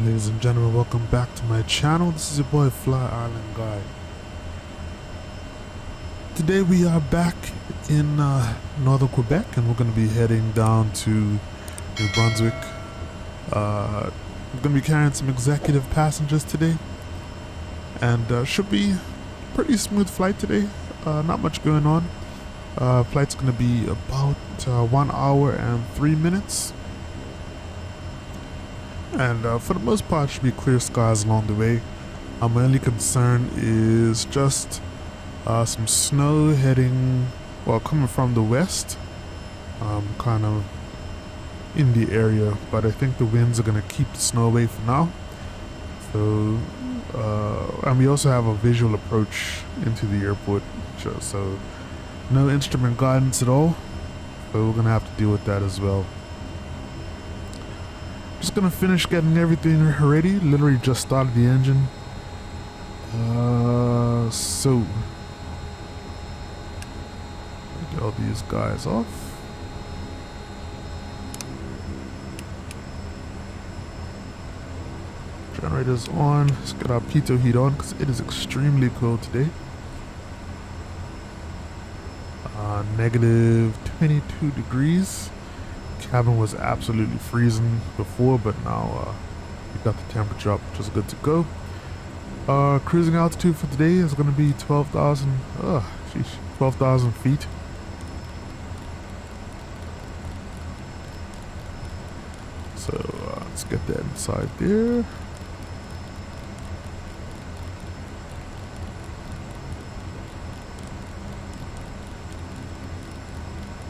Ladies and gentlemen, welcome back to my channel. This is your boy FlyIsland guy. Today we are back in northern Quebec, and we're going to be heading down to New Brunswick. We're going to be carrying some executive passengers today, and should be a pretty smooth flight today. Not much going on. Flight's going to be about 1 hour and 3 minutes. And for the most part, should be clear skies along the way. My only concern is just some snow coming from the west, kind of in the area. But I think the winds are going to keep the snow away for now. So, and we also have a visual approach into the airport, so no instrument guidance at all. So we're going to have to deal with that as well. Just gonna finish getting everything ready. Literally just started the engine. So get all these guys off. Generators on. Let's get our pitot heat on because it is extremely cold today. Negative 22 degrees. Cabin was absolutely freezing before, but now we got the temperature up, which is good to go. Cruising altitude for today is going to be 12,000 feet. So let's get that inside there.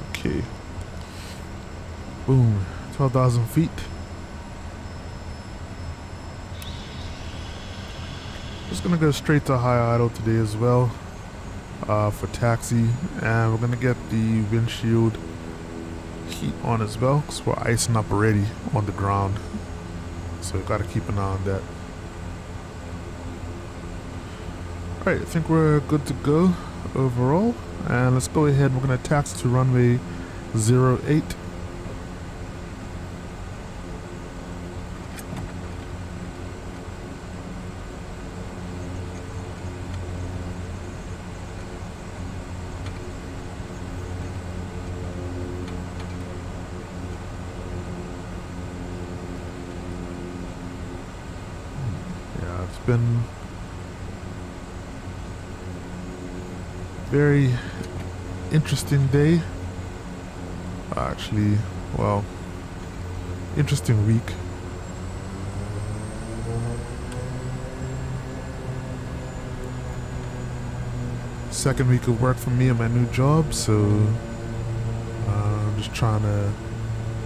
Okay. Boom, 12,000 feet. Just gonna go straight to high idle today as well for taxi, and we're gonna get the windshield heat on as well because we're icing up already on the ground, so we've got to keep an eye on that. Alright, I think we're good to go overall, and let's go ahead. We're gonna taxi to runway 08. Been very interesting day, actually. Well, interesting week. Second week of work for me at my new job, so I'm just trying to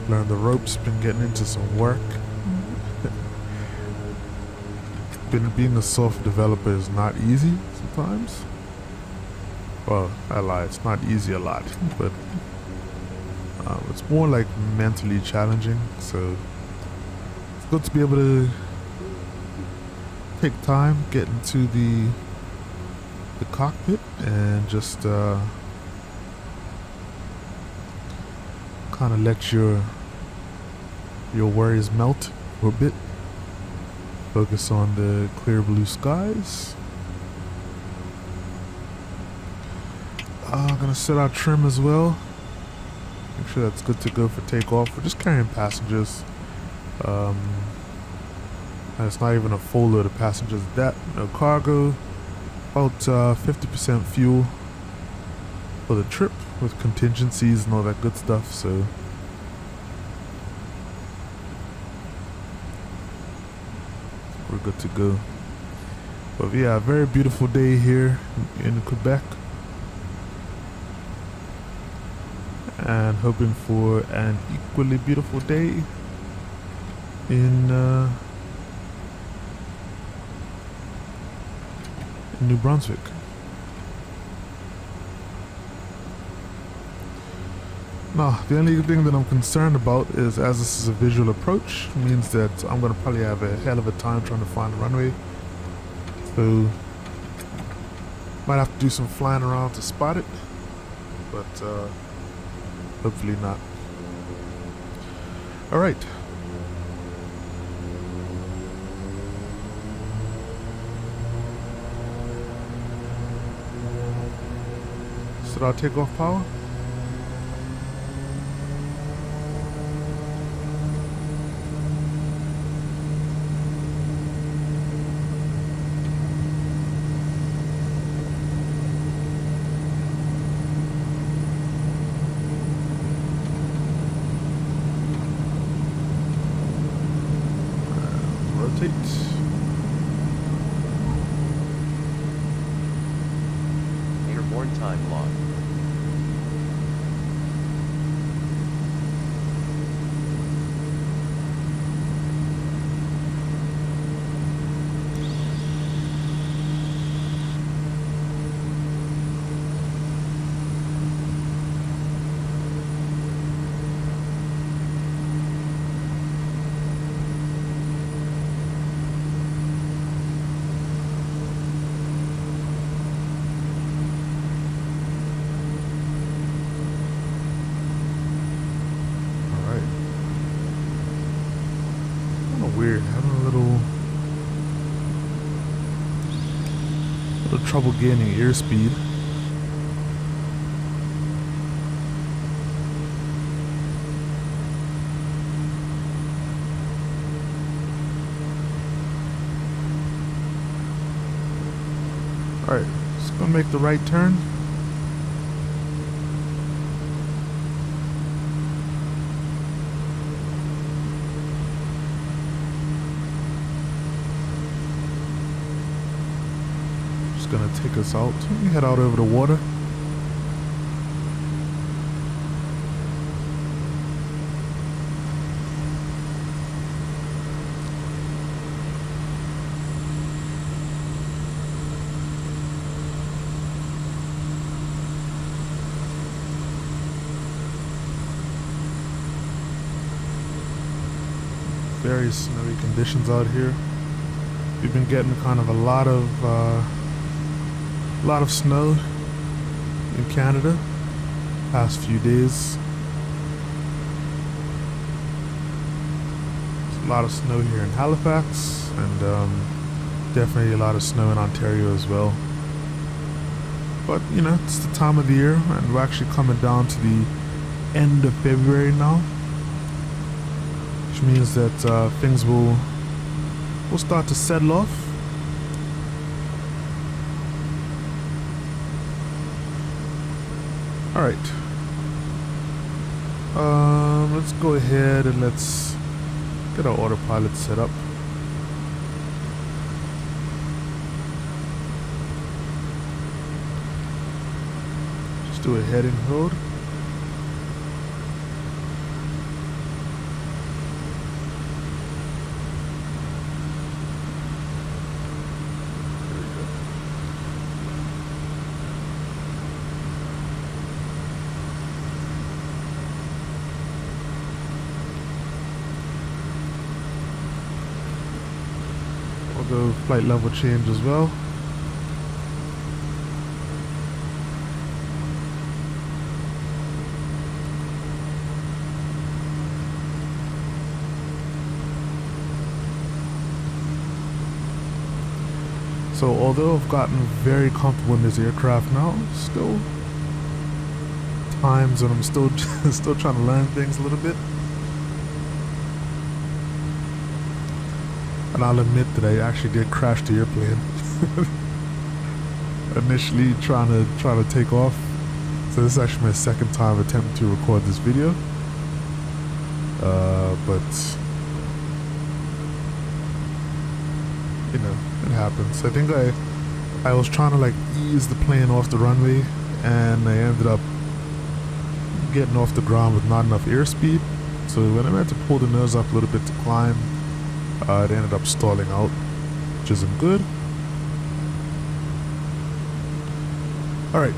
learn the ropes. Been getting into some work. Being a software developer is not easy sometimes. Well, I lie, it's not easy a lot, but it's more like mentally challenging, so it's good to be able to take time, get into the cockpit, and just kind of let your worries melt for a bit. Focus on the clear blue skies. I'm gonna set our trim as well. Make sure that's good to go for takeoff. We're just carrying passengers. And it's not even a full load of passengers. No cargo. About 50% fuel for the trip with contingencies and all that good stuff. So. We're good to go. But yeah, a very beautiful day here in Quebec, and hoping for an equally beautiful day in New Brunswick. Now, the only thing that I'm concerned about is, as this is a visual approach, means that I'm going to probably have a hell of a time trying to find a runway. So, might have to do some flying around to spot it, but hopefully not. Alright. Set our takeoff power. Rotate. Airborne time log. Weird, having a little trouble gaining airspeed. Alright, just gonna make the right turn. Gonna take us out. We head out over the water. Very snowy conditions out here. We've been getting kind of a lot of snow in Canada past few days. There's a lot of snow here in Halifax, and definitely a lot of snow in Ontario as well. But you know, it's the time of the year, and we're actually coming down to the end of February now, which means that things will start to settle off. Alright, let's go ahead and let's get our autopilot set up. Just do a heading hold. Go flight level change as well. So although I've gotten very comfortable in this aircraft now, still times when I'm still trying to learn things a little bit. And I'll admit that I actually did crash the airplane initially trying to take off. So this is actually my second time attempting to record this video. But you know, it happens. I think I was trying to like ease the plane off the runway, and I ended up getting off the ground with not enough airspeed. So when I went to pull the nose up a little bit to climb, it ended up stalling out, which isn't good. Alright,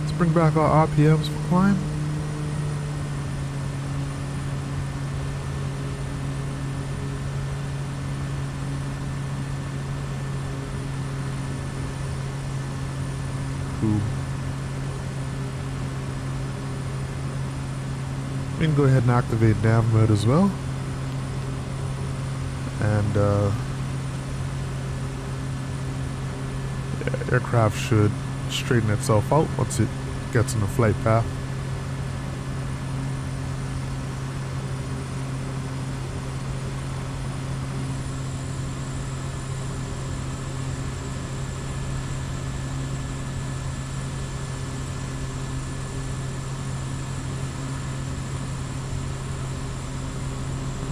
let's bring back our RPMs for climb. Cool. We can go ahead and activate nav mode as well. And yeah, aircraft should straighten itself out once it gets in the flight path.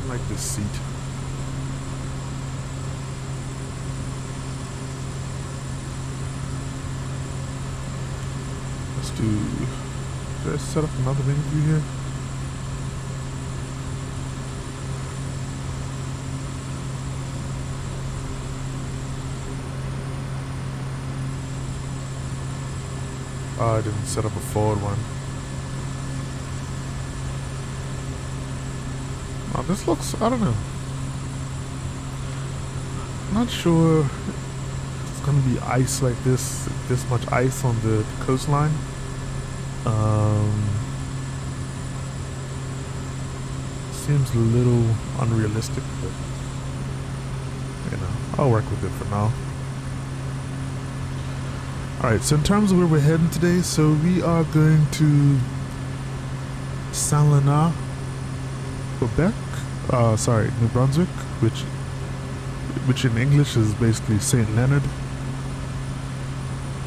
I like this seat. Did I set up another menu view here? Oh, I didn't set up a forward one. Oh, this looks, I don't know. I'm not sure it's gonna be ice like this much ice on the coastline. Seems a little unrealistic, but you know, I'll work with it for now. Alright, so in terms of where we're heading today, so we are going to Saint-Leonard, Quebec, New Brunswick, which in English is basically Saint-Leonard.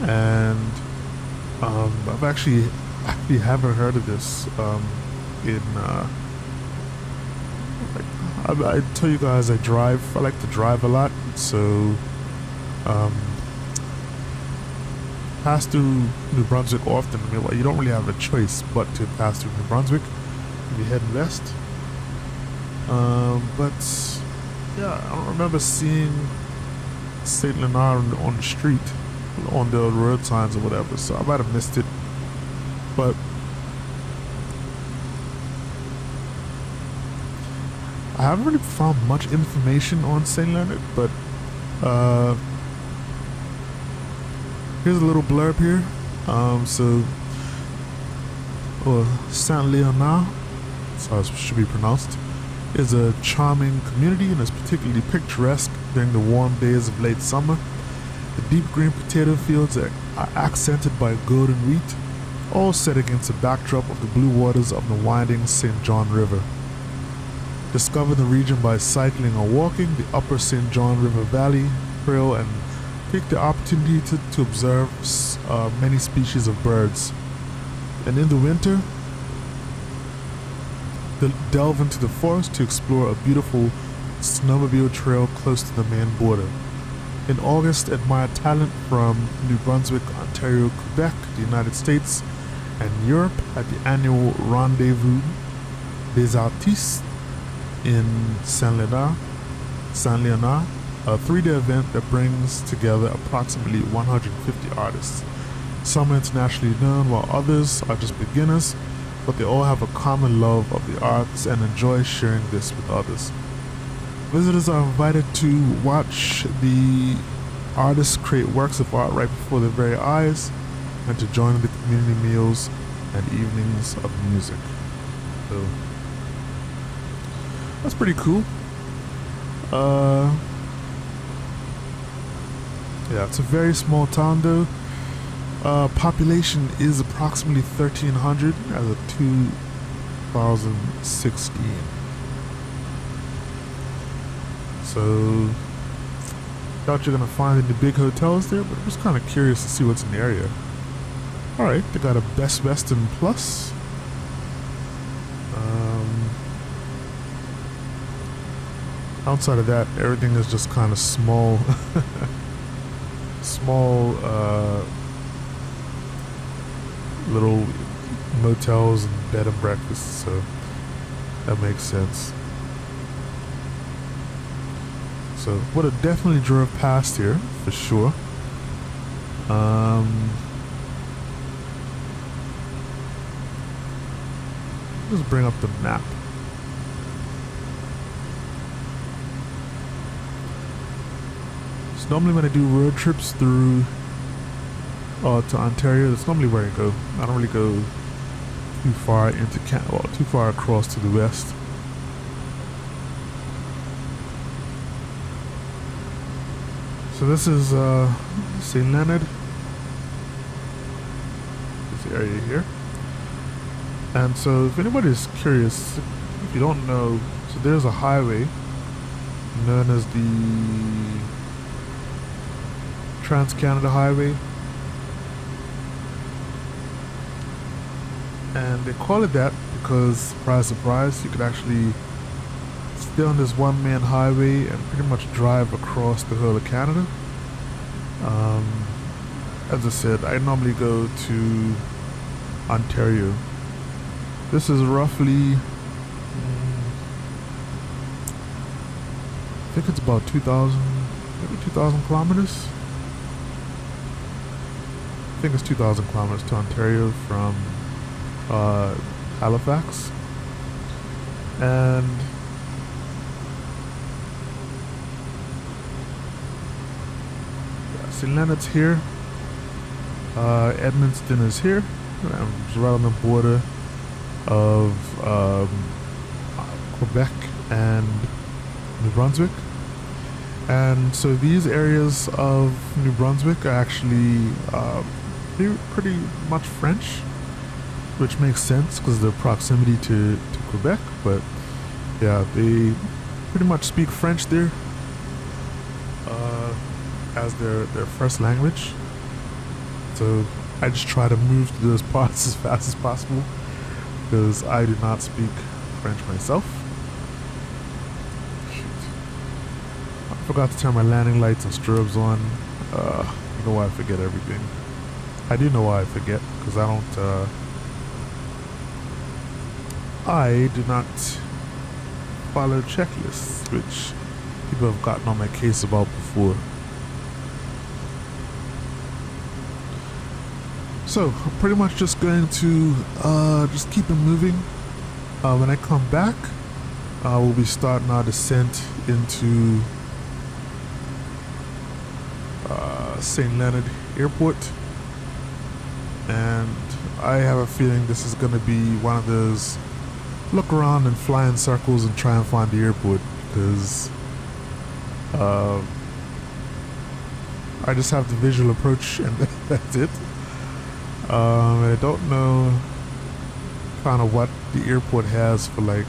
And I've actually haven't heard of this I tell you guys, I like to drive a lot, so pass through New Brunswick often. I mean, you don't really have a choice but to pass through New Brunswick if you head west. But yeah, I don't remember seeing Saint-Leonard on the street, on the road signs or whatever, so I might have missed it. But I haven't really found much information on Saint-Leonard, but here's a little blurb here. Saint-Leonard, that's how it should be pronounced, is a charming community and is particularly picturesque during the warm days of late summer. The deep green potato fields are accented by golden wheat, all set against a backdrop of the blue waters of the winding St. John River. Discover the region by cycling or walking the upper St. John River Valley Trail and take the opportunity to observe many species of birds. And in the winter, delve into the forest to explore a beautiful snowmobile trail close to the main border. In August, admire talent from New Brunswick, Ontario, Quebec, the United States, and Europe at the annual Rendezvous des Artistes in Saint-Leonard, a 3-day event that brings together approximately 150 artists. Some are internationally known while others are just beginners, but they all have a common love of the arts and enjoy sharing this with others. Visitors are invited to watch the artists create works of art right before their very eyes and to join in the community meals and evenings of music. So that's pretty cool. Yeah, it's a very small town though. Population is approximately 1,300 as of 2016. So, doubt you're gonna find any big hotels there, but I'm just kind of curious to see what's in the area. Alright, they got a Best Western Plus. Outside of that, everything is just kind of small, little motels and bed and breakfasts, so that makes sense. So would have definitely drove past here for sure. Just bring up the map. So normally when I do road trips through to Ontario, that's normally where I go. I don't really go too far into too far across to the west. So this is Saint-Leonard. this area here. And so if anybody's curious, if you don't know, so there's a highway known as the TransCanada highway. And they call it that because, surprise, surprise, you could actually stay on this one-man highway and pretty much drive across the whole of Canada. As I said, I normally go to Ontario. This is roughly, I think it's about 2,000, maybe 2,000 kilometers. I think it's 2,000 kilometers to Ontario from Halifax. And Ste-Leonard's here. Edmonton is here. It's right on the border of Quebec and New Brunswick. And so these areas of New Brunswick are actually pretty much French, which makes sense because of the proximity to Quebec. But yeah, they pretty much speak French there as their first language. So I just try to move to those parts as fast as possible because I do not speak French myself. Shoot. I forgot to turn my landing lights and strobes on. You know why I forget everything. I do know why I forget because I do not follow checklists, which people have gotten on my case about before. So I'm pretty much just going to just keep it moving. When I come back, we'll be starting our descent into Saint-Leonard Airport. And I have a feeling this is going to be one of those look around and fly in circles and try and find the airport, because I just have the visual approach and that's it. I don't know kind of what the airport has for like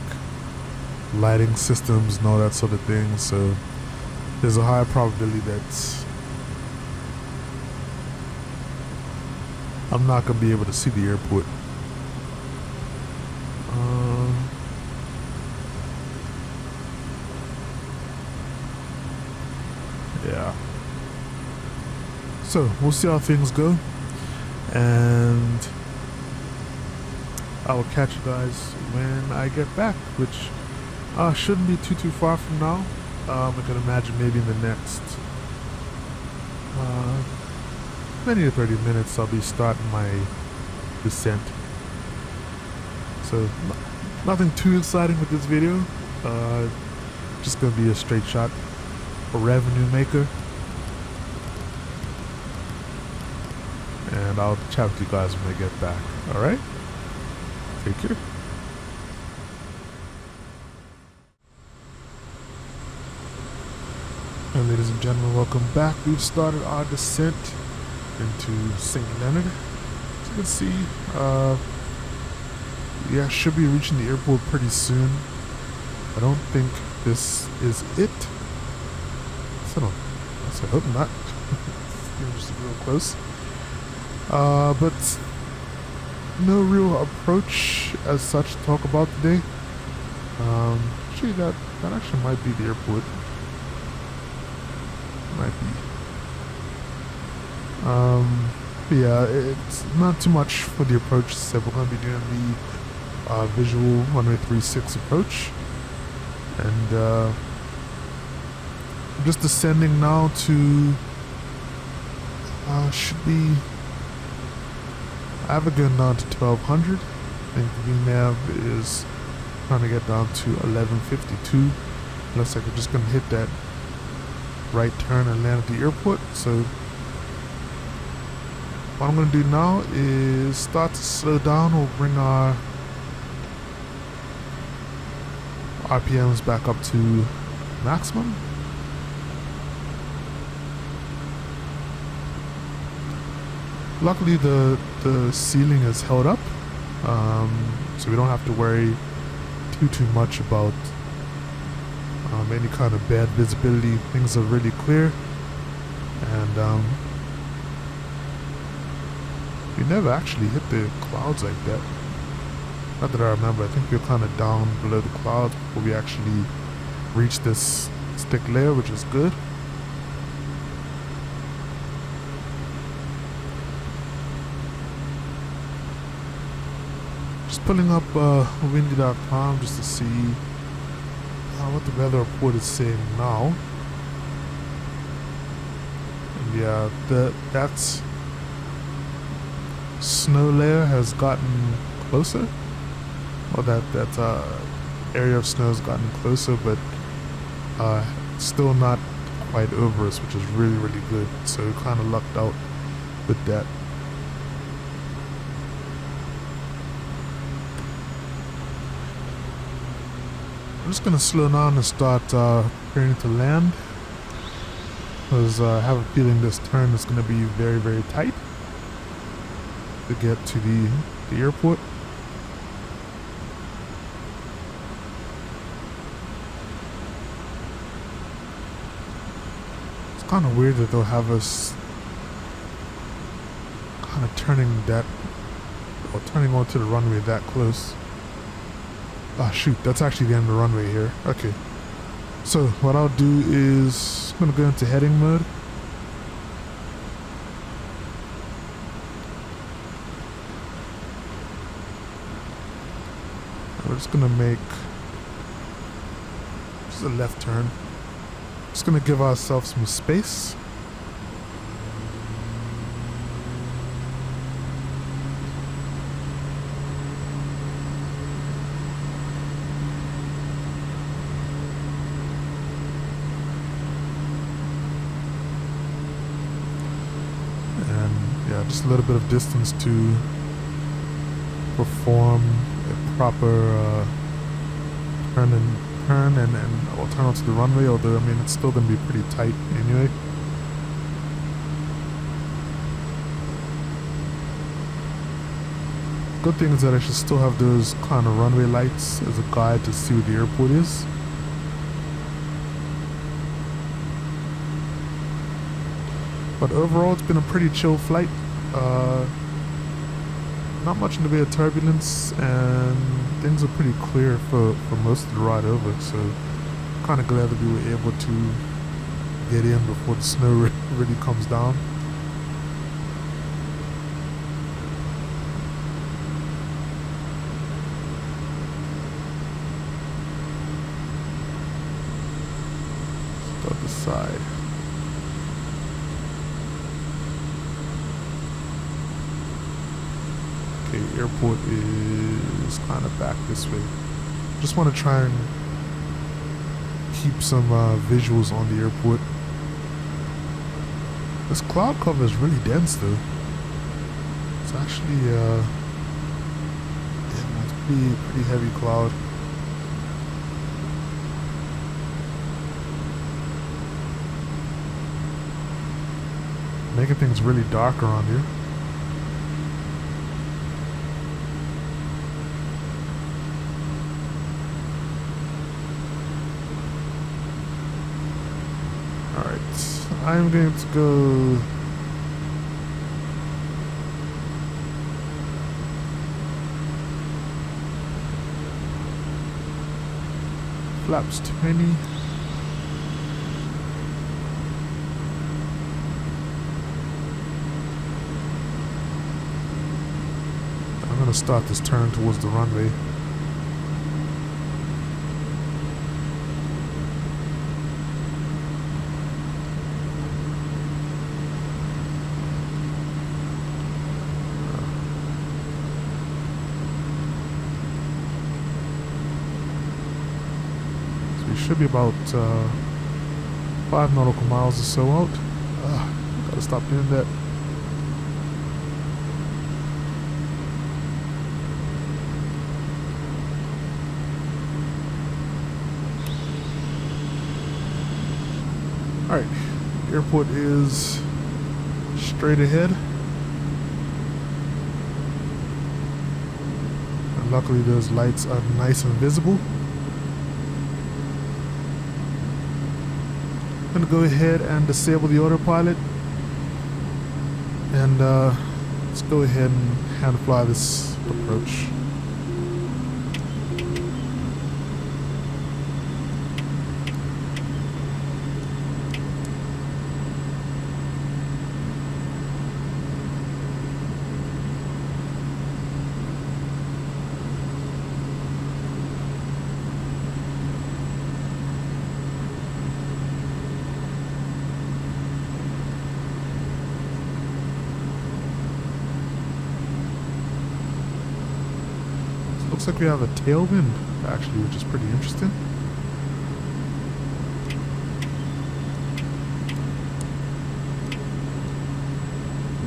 lighting systems and all that sort of thing, so there's a high probability that I'm not going to be able to see the airport. Yeah. So we'll see how things go, and I will catch you guys when I get back, which shouldn't be too far from now. I can imagine maybe in the next 20 to 30 minutes I'll be starting my descent. So nothing too exciting with this video, just gonna be a straight shot, a revenue maker, and I'll chat with you guys when I get back. Alright, take care. And ladies and gentlemen, welcome back. We've started our descent into Saint-Leonard. As you can see, yeah, should be reaching the airport pretty soon. I don't think this is it. So I hope not. Just real close. But no real approach as such to talk about today. Actually, that actually might be the airport. Might be. Yeah, it's not too much for the approach. So we're going to be doing the visual runway 36 approach, and I'm just descending now to should be, I have it going down to 1200. I think the VNAV is trying to get down to 1152. Looks like we're just going to hit that right turn and land at the airport. So what I'm going to do now is start to slow down. We'll bring our RPMs back up to maximum. Luckily the ceiling is held up, so we don't have to worry too much about any kind of bad visibility. Things are really clear, and we never actually hit the clouds like that. Not that I remember. I think we were kind of down below the clouds before we actually reached this stick layer, which is good. Just pulling up windy.com just to see what the weather report is saying now. And yeah, that snow layer has gotten closer. Well, that area of snow has gotten closer, but still not quite over us, which is really good. So we kind of lucked out with that. I'm just gonna slow down and start preparing to land, because I have a feeling this turn is gonna be very tight to get to the airport. It's kind of weird that they'll have us kind of turning onto the runway that close. Ah, shoot, that's actually the end of the runway here. Okay. So what I'll do is I'm gonna go into heading mode. We're just gonna make just a left turn. Just gonna give ourselves some space. Just a little bit of distance to perform a proper turn and I'll turn onto the runway, although I mean it's still going to be pretty tight anyway. Good thing is that I should still have those kind of runway lights as a guide to see where the airport is. But overall it's been a pretty chill flight. Not much in the way of turbulence, and things are pretty clear for most of the ride over, so kind of glad that we were able to get in before the snow really comes down. Start the side. Okay, airport is kind of back this way. Just want to try and keep some visuals on the airport. This cloud cover is really dense though. It's actually yeah, it's pretty heavy cloud. Making things really dark around here. I'm going to go flaps 20. I'm going to start this turn towards the runway. Should be about 5 nautical miles or so out. Gotta stop doing that. Alright, airport is straight ahead. Luckily those lights are nice and visible. I'm gonna go ahead and disable the autopilot, and let's go ahead and hand fly this approach. Looks like we have a tailwind, actually, which is pretty interesting.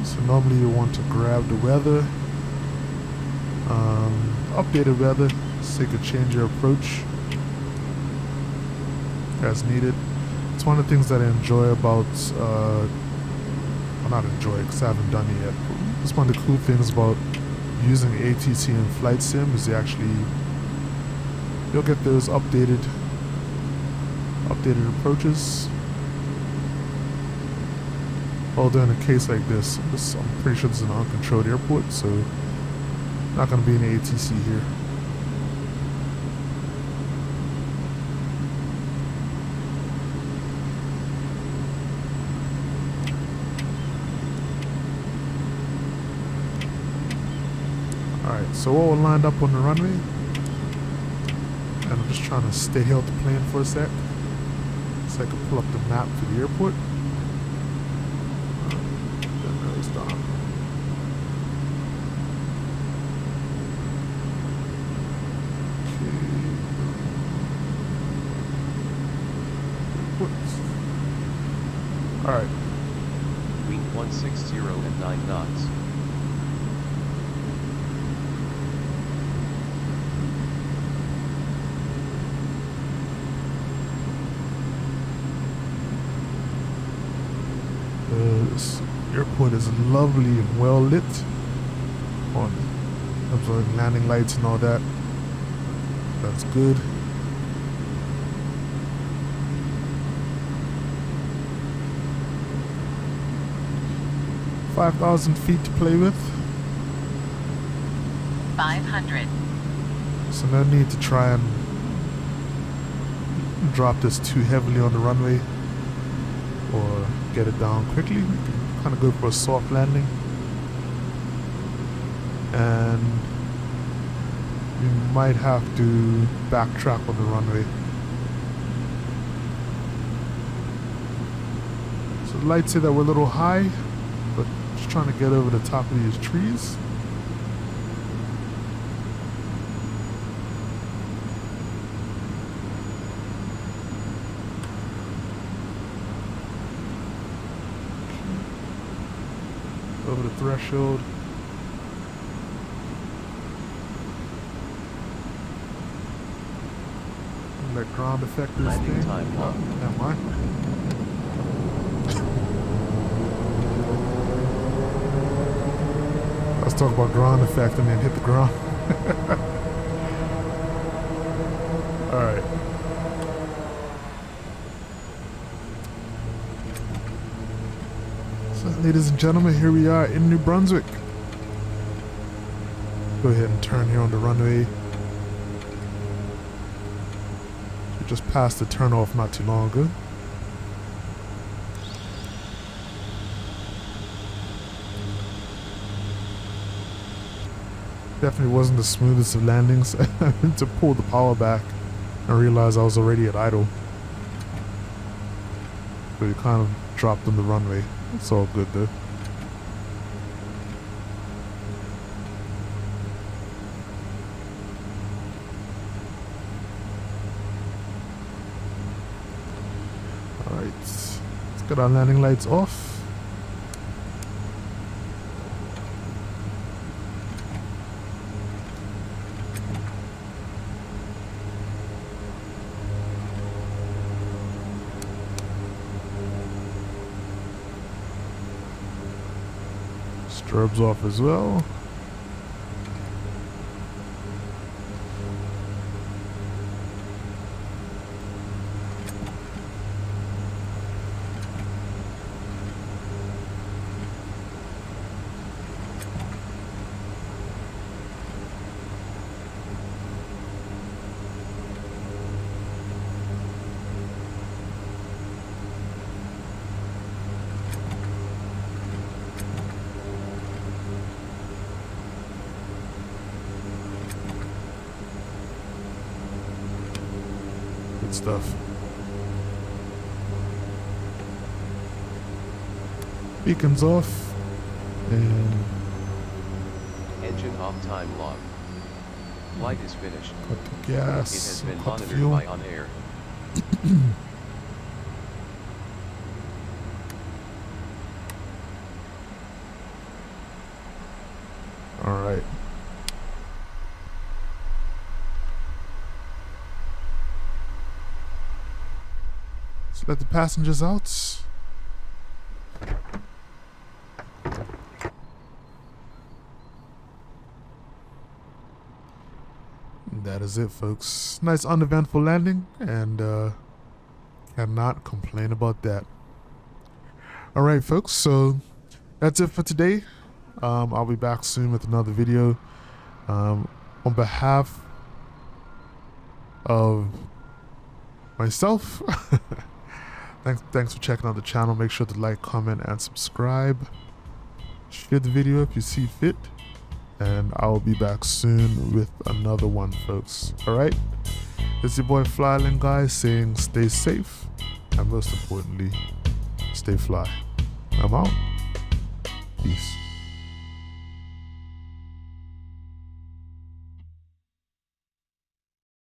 So normally you want to grab the weather, updated weather, so you could change your approach as needed. It's one of the things that I enjoy about, well, not enjoy because I haven't done it yet, but it's one of the cool things about using ATC and Flight Sim is you'll get those updated approaches. Although in a case like this, I'm pretty sure this is an uncontrolled airport, so not going to be an ATC here. Alright, so we're all lined up on the runway, and I'm just trying to stay held the plane for a sec so I can pull up the map for the airport. Then nose down. Okay. Alright. Wind 160 and 9 knots. This airport is lovely and well lit on observing landing lights and all that. That's good. $5,000 feet to play with. 500. So no need to try and drop this too heavily on the runway or get it down quickly. We can kind of go for a soft landing, and we might have to backtrack on the runway. So the lights say that we're a little high, but just trying to get over the top of these trees. Over the threshold. Let ground effect this Landing thing. time low. Am I? Let's talk about ground effect and then hit the ground. Alright. So, ladies and gentlemen, here we are in New Brunswick. Go ahead and turn here on the runway. We just passed the turnoff not too long ago. Definitely wasn't the smoothest of landings. I had to pull the power back and realize I was already at idle. So we kind of dropped on the runway. It's all good though. Alright, let's get our landing lights off. Strobes off as well. good stuff. Beacons off, and Engine off time log. Flight is finished. cut the gas. It has been cut the monitored fuel. by on air. All right. Let's let the passengers out. That is it, folks. Nice uneventful landing, and cannot complain about that. All right, folks. So that's it for today. I'll be back soon with another video. On behalf of myself, thanks for checking out the channel. Make sure to like, comment, and subscribe. Share the video if you see fit. And I will be back soon with another one, folks. Alright? It's your boy FlyIsland guy saying stay safe. And most importantly, stay fly. I'm out. Peace.